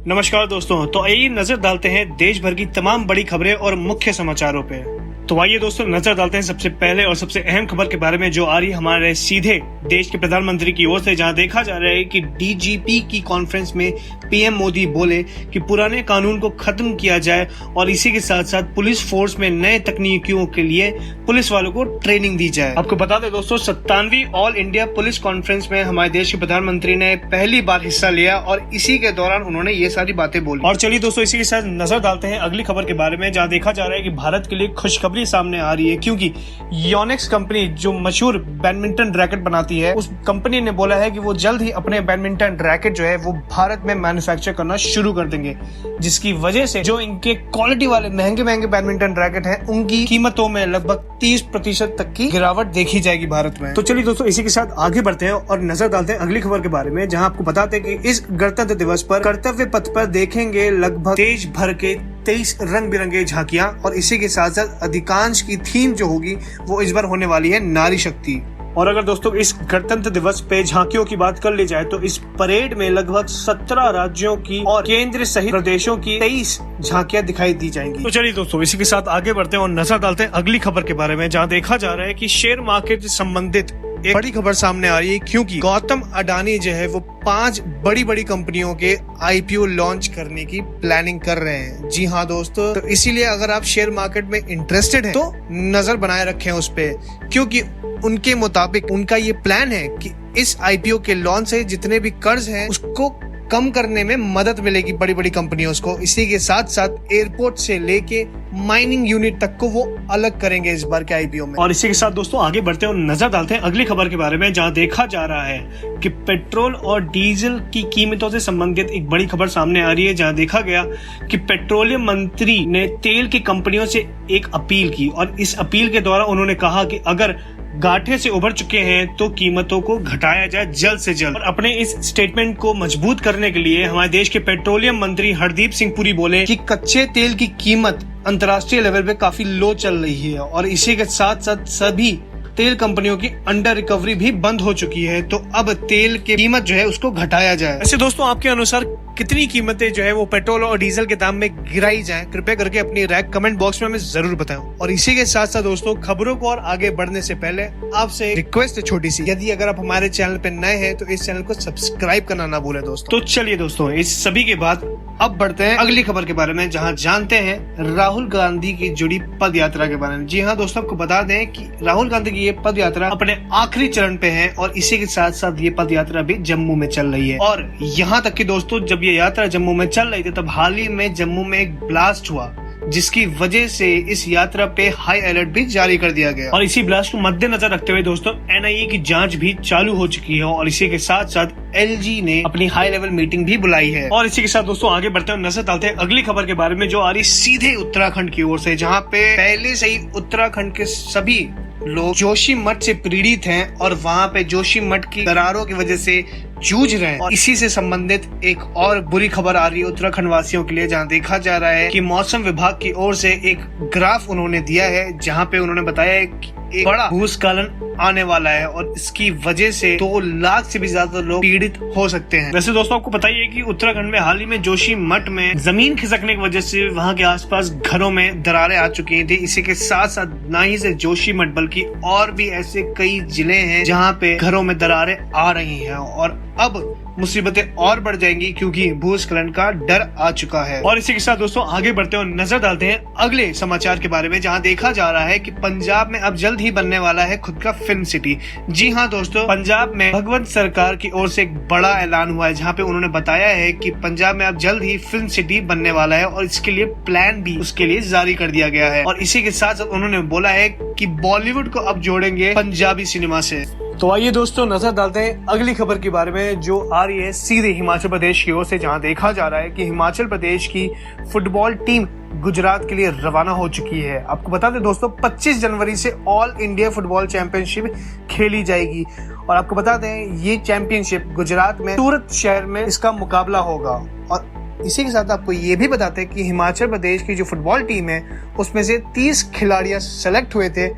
नमस्कार दोस्तों, तो आइए नजर डालते हैं देश भर की तमाम बड़ी खबरें और मुख्य समाचारों पे। तो आइए दोस्तों नजर डालते हैं सबसे पहले और सबसे अहम खबर के बारे में जो आ रही है हमारे सीधे देश के प्रधानमंत्री की ओर से, जहां देखा जा रहा है कि डीजीपी की कॉन्फ्रेंस में पीएम मोदी बोले कि पुराने कानून को खत्म किया जाए और इसी के साथ साथ पुलिस फोर्स में नए तकनीकियों के लिए पुलिस वालों को ट्रेनिंग दी जाए। आपको बता दें दोस्तों, 57वीं ऑल इंडिया पुलिस कॉन्फ्रेंस में हमारे देश के प्रधानमंत्री ने पहली बार हिस्सा लिया और इसी के दौरान उन्होंने ये सारी बातें बोली। और चलिए दोस्तों इसी के साथ नजर डालते हैं अगली खबर के बारे में, जहाँ देखा जा रहा है कि भारत के लिए खुशखबरी सामने आ रही है, क्योंकि योनेक्स कंपनी जो मशहूर बैडमिंटन रैकेट बनाती है, उस कंपनी ने बोला है कि वो जल्द ही अपने बैडमिंटन रैकेट जो है वो भारत में मैन्युफैक्चर करना शुरू कर देंगे, जिसकी वजह से जो इनके क्वालिटी वाले महंगे बैडमिंटन रैकेट हैं उनकी कीमतों में लगभग 30% तक की गिरावट देखी जाएगी भारत में। तो चलिए दोस्तों इसी के साथ आगे बढ़ते हैं और नजर डालते हैं अगली खबर के बारे में, जहां आपको बताते हैं कि इस गणतंत्र दिवस पर कर्तव्य पथ पर देखेंगे लगभग देश भर के 23 रंग बिरंगे झांकियां, और इसी के साथ साथ अधिकांश की थीम जो होगी वो इस बार होने वाली है नारी शक्ति। और अगर दोस्तों इस गणतंत्र दिवस पे झांकियों की बात कर ली जाए तो इस परेड में लगभग 17 राज्यों की और केंद्र सहित प्रदेशों की 23 झांकियां दिखाई दी जाएंगी। तो चलिए दोस्तों इसी के साथ आगे बढ़ते हैं और नजर डालते हैं अगली खबर के बारे में, जहां देखा जा रहा है कि शेयर मार्केट से संबंधित एक बड़ी खबर सामने आ रही है, क्योंकि गौतम अडानी जो है वो 5 बड़ी कंपनियों के आईपीओ लॉन्च करने की प्लानिंग कर रहे हैं। जी हाँ दोस्तों, तो इसीलिए अगर आप शेयर मार्केट में इंटरेस्टेड हैं तो नजर बनाए रखें उस पे, क्योंकि उनके मुताबिक उनका ये प्लान है कि इस आईपीओ के लॉन्च से जितने भी कर्ज हैं उसको कम करने में मदद मिलेगी बड़ी कंपनियों को। इसी के साथ साथ एयरपोर्ट से लेके माइनिंग यूनिट तक को वो अलग करेंगे इस बार के आईपीओ में। और इसी के साथ दोस्तों आगे बढ़ते हैं और नजर डालते हैं अगली खबर के बारे में, जहां देखा जा रहा है कि पेट्रोल और डीजल की कीमतों से संबंधित एक बड़ी खबर सामने आ रही है, जहां देखा गया कि पेट्रोलियम मंत्री ने तेल की कंपनियों से एक अपील की, और इस अपील के द्वारा उन्होंने कहा कि अगर गाठे से उभर चुके हैं तो कीमतों को घटाया जाए जल्द से जल्द। और अपने इस स्टेटमेंट को मजबूत करने के लिए हमारे देश के पेट्रोलियम मंत्री हरदीप सिंह पुरी बोले कि कच्चे तेल की कीमत अंतर्राष्ट्रीय लेवल पे काफी लो चल रही है और इसी के साथ साथ सभी तेल कंपनियों की अंडर रिकवरी भी बंद हो चुकी है, तो अब तेल की कीमत जो है उसको घटाया जाए। ऐसे दोस्तों आपके अनुसार कितनी कीमतें जो है वो पेट्रोल और डीजल के दाम में गिराई जाएं, कृपया करके अपनी राय कमेंट बॉक्स में हमें जरूर बताएं। और इसी के साथ साथ दोस्तों खबरों को और आगे बढ़ने से पहले आपसे रिक्वेस्ट है छोटी सी, यदि अगर आप हमारे चैनल पे नए हैं तो इस चैनल को सब्सक्राइब करना ना भूलें दोस्तों। तो चलिए दोस्तों इस सभी के बाद अब बढ़ते हैं अगली खबर के बारे में, जहां जानते हैं राहुल गांधी की जुड़ी पद यात्रा के बारे में। जी हाँ दोस्तों, आपको बता दें कि राहुल गांधी की ये पद यात्रा अपने आखिरी चरण पे है और इसी के साथ साथ ये पद यात्रा भी जम्मू में चल रही है। और यहाँ तक कि दोस्तों जब ये यात्रा जम्मू में चल रही थी तब हाल ही में जम्मू में एक ब्लास्ट हुआ, जिसकी वजह से इस यात्रा पे हाई अलर्ट भी जारी कर दिया गया। और इसी ब्लास्ट को मद्देनजर रखते हुए दोस्तों एनआईए की जांच भी चालू हो चुकी है और इसी के साथ साथ एलजी ने अपनी हाई लेवल मीटिंग भी बुलाई है। और इसी के साथ दोस्तों आगे बढ़ते हैं नजर डालते हैं अगली खबर के बारे में, जो आ रही सीधे उत्तराखंड की ओर से, जहाँ पे पहले से ही उत्तराखंड के सभी लोग जोशीमठ से पीड़ित हैं और वहाँ पे जोशीमठ की दरारों की वजह से जूझ रहे हैं। और इसी से संबंधित एक और बुरी खबर आ रही है उत्तराखंड वासियों के लिए, जहां देखा जा रहा है कि मौसम विभाग की ओर से एक ग्राफ उन्होंने दिया है, जहां पे उन्होंने बताया है कि एक बड़ा भूस्खलन आने वाला है और इसकी वजह से 2 लाख से भी ज्यादा लोग पीड़ित हो सकते हैं। वैसे दोस्तों आपको बताइए कि उत्तराखंड में हाल ही में जोशीमठ में जमीन खिसकने की वजह से वहां के आसपास घरों में दरारें आ चुकी थी। इसी के साथ साथ न ही से जोशीमठ बल्कि और भी ऐसे कई जिले हैं जहां पे घरों में दरारें आ रही हैं और अब मुसीबतें और बढ़ जाएंगी क्योंकि भूस्खलन का डर आ चुका है। और इसी के साथ दोस्तों आगे बढ़ते हैं और नजर डालते हैं अगले समाचार के बारे में, जहां देखा जा रहा है कि पंजाब में अब जल्द ही बनने वाला है खुद का फिल्म सिटी। जी हाँ दोस्तों, पंजाब में भगवंत सरकार की ओर से एक बड़ा ऐलान हुआ है, जहाँ पे उन्होंने बताया है कि पंजाब में अब जल्द ही फिल्म सिटी बनने वाला है और इसके लिए प्लान भी उसके लिए जारी कर दिया गया है। और इसी के साथ साथ उन्होंने बोला है कि बॉलीवुड को अब जोड़ेंगे पंजाबी सिनेमा से। तो आइए दोस्तों नजर डालते हैं अगली खबर के बारे में, जो आ रही है सीधे हिमाचल प्रदेश की ओर से, जहां देखा जा रहा है कि हिमाचल प्रदेश की फुटबॉल टीम गुजरात के लिए रवाना हो चुकी है। आपको बता दें दोस्तों 25 जनवरी से ऑल इंडिया फुटबॉल चैंपियनशिप खेली जाएगी और आपको बता दें ये चैंपियनशिप गुजरात में सूरत शहर में इसका मुकाबला होगा। और इसी के साथ आपको ये भी बताते हैं कि हिमाचल प्रदेश की जो फुटबॉल टीम है उसमें से 30 खिलाड़ियां सेलेक्ट हुए थे,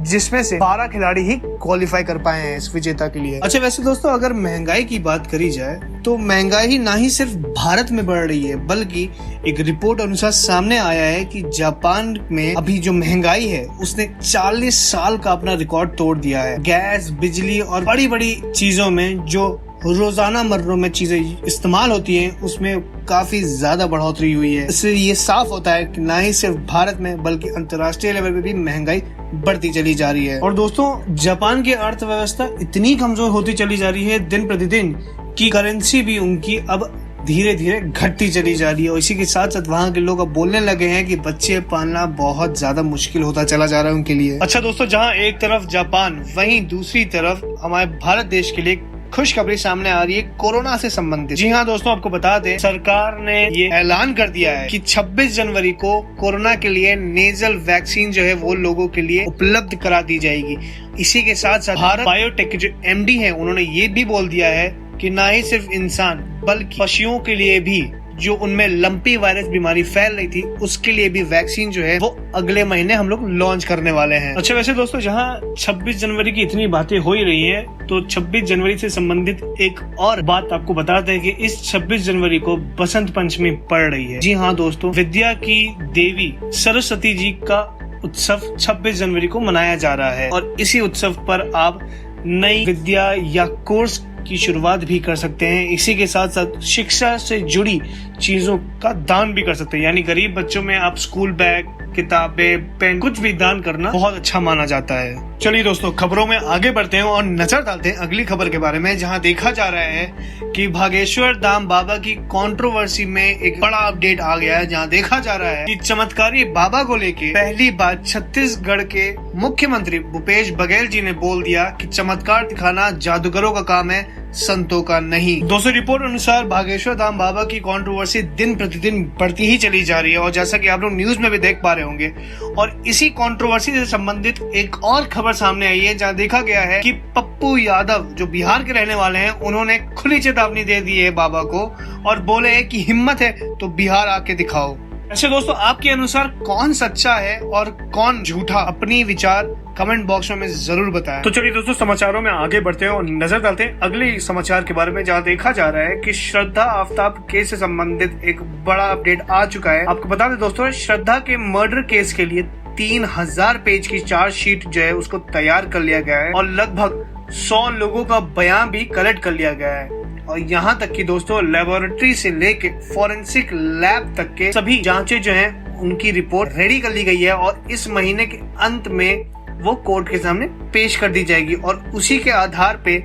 जिसमें से 12 खिलाड़ी ही क्वालिफाई कर पाए हैं इस विजेता के लिए। अच्छा, वैसे दोस्तों अगर महंगाई की बात करी जाए तो महंगाई ना ही सिर्फ भारत में बढ़ रही है, बल्कि एक रिपोर्ट अनुसार सामने आया है कि जापान में अभी जो महंगाई है उसने 40 साल का अपना रिकॉर्ड तोड़ दिया है। गैस, बिजली और बड़ी बड़ी चीजों में जो रोजाना मर्रों में चीजें इस्तेमाल होती हैं उसमें काफी ज्यादा बढ़ोतरी हुई है। इससे ये साफ होता है कि ना ही सिर्फ भारत में बल्कि अंतर्राष्ट्रीय लेवल पे भी महंगाई बढ़ती चली जा रही है। और दोस्तों जापान की अर्थव्यवस्था इतनी कमजोर होती चली जा रही है दिन प्रतिदिन कि करेंसी भी उनकी अब धीरे धीरे घटती चली जा रही है। और इसी के साथ साथ वहाँ के लोग अब बोलने लगे हैं कि बच्चे पालना बहुत ज्यादा मुश्किल होता चला जा रहा है उनके लिए। अच्छा दोस्तों, जहाँ एक तरफ जापान वहीं दूसरी तरफ हमारे भारत देश के लिए खुशखबरी सामने आ रही है कोरोना से संबंधित। जी हाँ दोस्तों, आपको बता दें सरकार ने ये ऐलान कर दिया है कि 26 जनवरी को कोरोना के लिए नेजल वैक्सीन जो है वो लोगों के लिए उपलब्ध करा दी जाएगी। इसी के साथ साथ भारत बायोटेक के जो एमडी है उन्होंने ये भी बोल दिया है कि ना ही सिर्फ इंसान बल्कि पशुओं के लिए भी जो उनमें लंपी वायरस बीमारी फैल रही थी उसके लिए भी वैक्सीन जो है वो अगले महीने हम लोग लॉन्च करने वाले हैं। अच्छा, वैसे दोस्तों जहां 26 जनवरी की इतनी बातें हो ही रही हैं, तो 26 जनवरी से संबंधित एक और बात आपको बताते हैं कि इस 26 जनवरी को बसंत पंचमी पड़ रही है। जी हाँ दोस्तों, विद्या की देवी सरस्वती जी का उत्सव 26 जनवरी को मनाया जा रहा है और इसी उत्सव पर आप नई विद्या या कोर्स की शुरुआत भी कर सकते हैं। इसी के साथ साथ शिक्षा से जुड़ी चीजों का दान भी कर सकते हैं, यानी गरीब बच्चों में आप स्कूल बैग, किताबें, पेन कुछ भी दान करना बहुत अच्छा माना जाता है। चलिए दोस्तों, खबरों में आगे बढ़ते हैं और नजर डालते हैं अगली खबर के बारे में, जहां देखा जा रहा है कि बागेश्वर धाम बाबा की कंट्रोवर्सी में एक बड़ा अपडेट आ गया है। जहां देखा जा रहा है कि चमत्कारी बाबा को लेके पहली बार छत्तीसगढ़ के मुख्यमंत्री भूपेश बघेल जी ने बोल दिया कि चमत्कार दिखाना जादूगरों का काम है, संतों का नहीं। दोस्तों रिपोर्ट अनुसार बागेश्वर धाम बाबा की कंट्रोवर्सी दिन प्रतिदिन बढ़ती ही चली जा रही है और जैसा कि आप लोग न्यूज में भी देख पा रहे होंगे। और इसी कंट्रोवर्सी से संबंधित एक और खबर सामने आई है, जहां देखा गया है कि पप्पू यादव जो बिहार के रहने वाले हैं उन्होंने खुली चेतावनी दे दी है बाबा को और बोले है कि हिम्मत है तो बिहार आके दिखाओ। ऐसे दोस्तों, आपके अनुसार कौन सच्चा है और कौन झूठा, अपनी विचार कमेंट बॉक्स में जरूर बताएं। तो चलिए दोस्तों, समाचारों में आगे बढ़ते हैं और नजर डालते हैं अगले समाचार के बारे में, जहां देखा जा रहा है कि श्रद्धा आफ्ताब केस से संबंधित एक बड़ा अपडेट आ चुका है। आपको बता दें दोस्तों, श्रद्धा के मर्डर केस के लिए 3000 पेज की चार्जशीट जो है उसको तैयार कर लिया गया है और लगभग 100 लोगों का बयान भी कलेक्ट कर लिया गया है। और यहाँ तक कि दोस्तों लेबोरेटरी से लेके फॉरेंसिक लैब तक के सभी जांचें जो हैं उनकी रिपोर्ट रेडी कर ली गई है और इस महीने के अंत में वो कोर्ट के सामने पेश कर दी जाएगी और उसी के आधार पे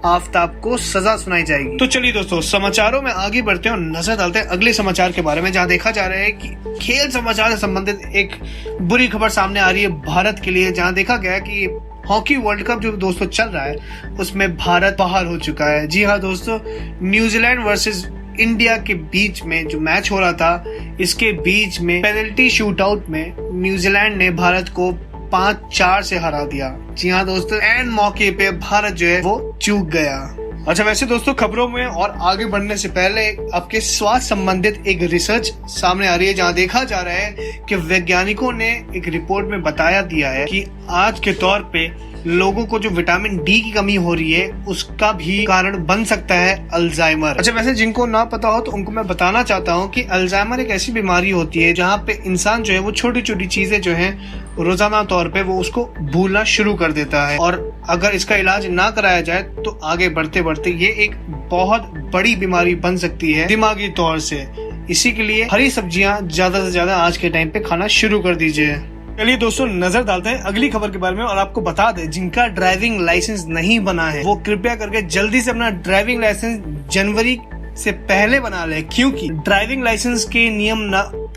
आफ्ताब को सजा सुनाई जाएगी। तो चलिए दोस्तों, समाचारों में आगे बढ़ते हैं और नजर डालते हैं अगले समाचार के बारे में, जहां देखा जा रहा है कि खेल समाचार से संबंधित एक बुरी खबर सामने आ रही है भारत के लिए। जहां देखा गया कि हॉकी वर्ल्ड कप जो दोस्तों चल रहा है उसमें भारत बाहर हो चुका है। जी हाँ दोस्तों, न्यूजीलैंड वर्सेस इंडिया के बीच में जो मैच हो रहा था, इसके बीच में पेनल्टी शूट आउट में न्यूजीलैंड ने भारत को 5-4 से हरा दिया। जी हाँ दोस्तों, एंड मौके पे भारत जो है वो चूक गया। अच्छा, वैसे दोस्तों खबरों में और आगे बढ़ने से पहले आपके स्वास्थ्य संबंधित एक रिसर्च सामने आ रही है, जहां देखा जा रहा है कि वैज्ञानिकों ने एक रिपोर्ट में बताया दिया है कि आज के तौर पे लोगों को जो विटामिन डी की कमी हो रही है उसका भी कारण बन सकता है अल्जाइमर। अच्छा, वैसे जिनको ना पता हो तो उनको मैं बताना चाहता हूँ कि अल्जाइमर एक ऐसी बीमारी होती है जहाँ पे इंसान जो है वो छोटी छोटी चीजें जो है रोजाना तौर पे वो उसको भूलना शुरू कर देता है और अगर इसका इलाज ना कराया जाए तो आगे बढ़ते बढ़ते ये एक बहुत बड़ी बीमारी बन सकती है दिमागी तौर से। इसी के लिए हरी सब्जियां ज्यादा से ज्यादा आज के टाइम पे खाना शुरू कर दीजिए। चलिए दोस्तों, नजर डालते हैं अगली खबर के बारे में और आपको बता दें जिनका ड्राइविंग लाइसेंस नहीं बना है वो कृपया करके जल्दी से अपना ड्राइविंग लाइसेंस जनवरी से पहले बना ले, क्योंकि ड्राइविंग लाइसेंस के नियम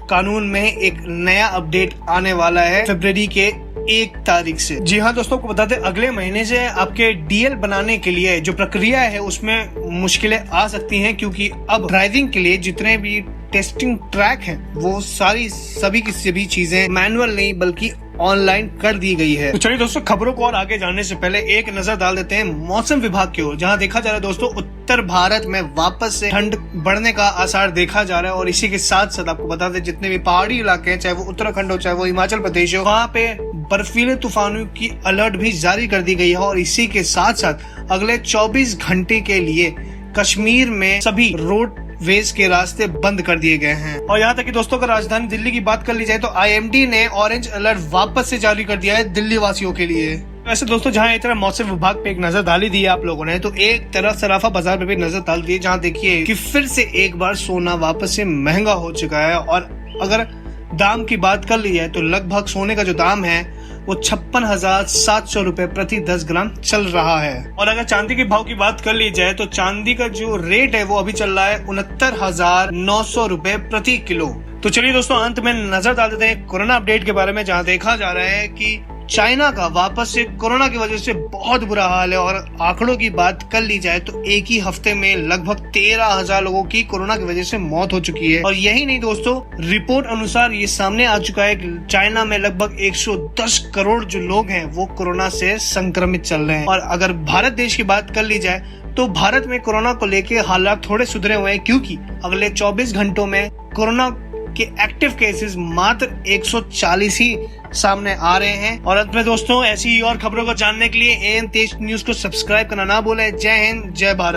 कानून में एक नया अपडेट आने वाला है फरवरी के 1 तारीख से। जी हाँ दोस्तों, को बताते अगले महीने से आपके डीएल बनाने के लिए जो प्रक्रिया है उसमें मुश्किलें आ सकती हैं, क्योंकि अब ड्राइविंग के लिए जितने भी टेस्टिंग ट्रैक हैं वो सभी की सभी चीजें मैनुअल नहीं बल्कि ऑनलाइन कर दी गई है। तो चलिए दोस्तों, खबरों को और आगे जानने से पहले एक नजर डाल देते हैं मौसम विभाग की ओर, जहां देखा जा रहा है दोस्तों उत्तर भारत में वापस से ठंड बढ़ने का आसार देखा जा रहा है। और इसी के साथ साथ आपको बता दें, जितने भी पहाड़ी इलाके हैं, चाहे वो उत्तराखंड हो चाहे वो हिमाचल प्रदेश हो, वहाँ पे बर्फीले तूफानों की अलर्ट भी जारी कर दी गई है। और इसी के साथ साथ अगले 24 घंटे के लिए कश्मीर में सभी रोड वेज के रास्ते बंद कर दिए गए हैं। और यहाँ तक कि दोस्तों, अगर राजधानी दिल्ली की बात कर ली जाए तो IMD ने ऑरेंज अलर्ट वापस से जारी कर दिया है दिल्ली वासियों के लिए। वैसे दोस्तों, जहाँ एक तरह मौसम विभाग पे एक नजर डाली दी है आप लोगों ने, तो एक तरह सराफा बाजार पे भी नजर डाल दी है, जहाँ देखिए कि फिर से एक बार सोना वापस से महंगा हो चुका है। और अगर दाम की बात कर ली जाए तो लगभग सोने का जो दाम है वो 56,700 रुपए प्रति 10 ग्राम चल रहा है। और अगर चांदी के भाव की बात कर ली जाए तो चांदी का जो रेट है वो अभी चल रहा है 69,900 रुपए प्रति किलो। तो चलिए दोस्तों, अंत में नजर डाल देते हैं कोरोना अपडेट के बारे में, जहां देखा जा रहा है कि चाइना का वापस से कोरोना की वजह से बहुत बुरा हाल है। और आंकड़ों की बात कर ली जाए तो एक ही हफ्ते में लगभग 13,000 लोगों की कोरोना की वजह से मौत हो चुकी है। और यही नहीं दोस्तों, रिपोर्ट अनुसार ये सामने आ चुका है कि चाइना में लगभग 110 करोड़ जो लोग हैं वो कोरोना से संक्रमित चल रहे हैं। और अगर भारत देश की बात कर ली जाए तो भारत में कोरोना को लेकर हालात थोड़े सुधरे हुए हैं, क्योंकि अगले 24 घंटों में कोरोना के एक्टिव केसेस मात्र 140 ही सामने आ रहे हैं। और अंत में दोस्तों, ऐसी ही और खबरों को जानने के लिए AN तेज न्यूज को सब्सक्राइब करना ना भूलें। जय हिंद, जय भारत।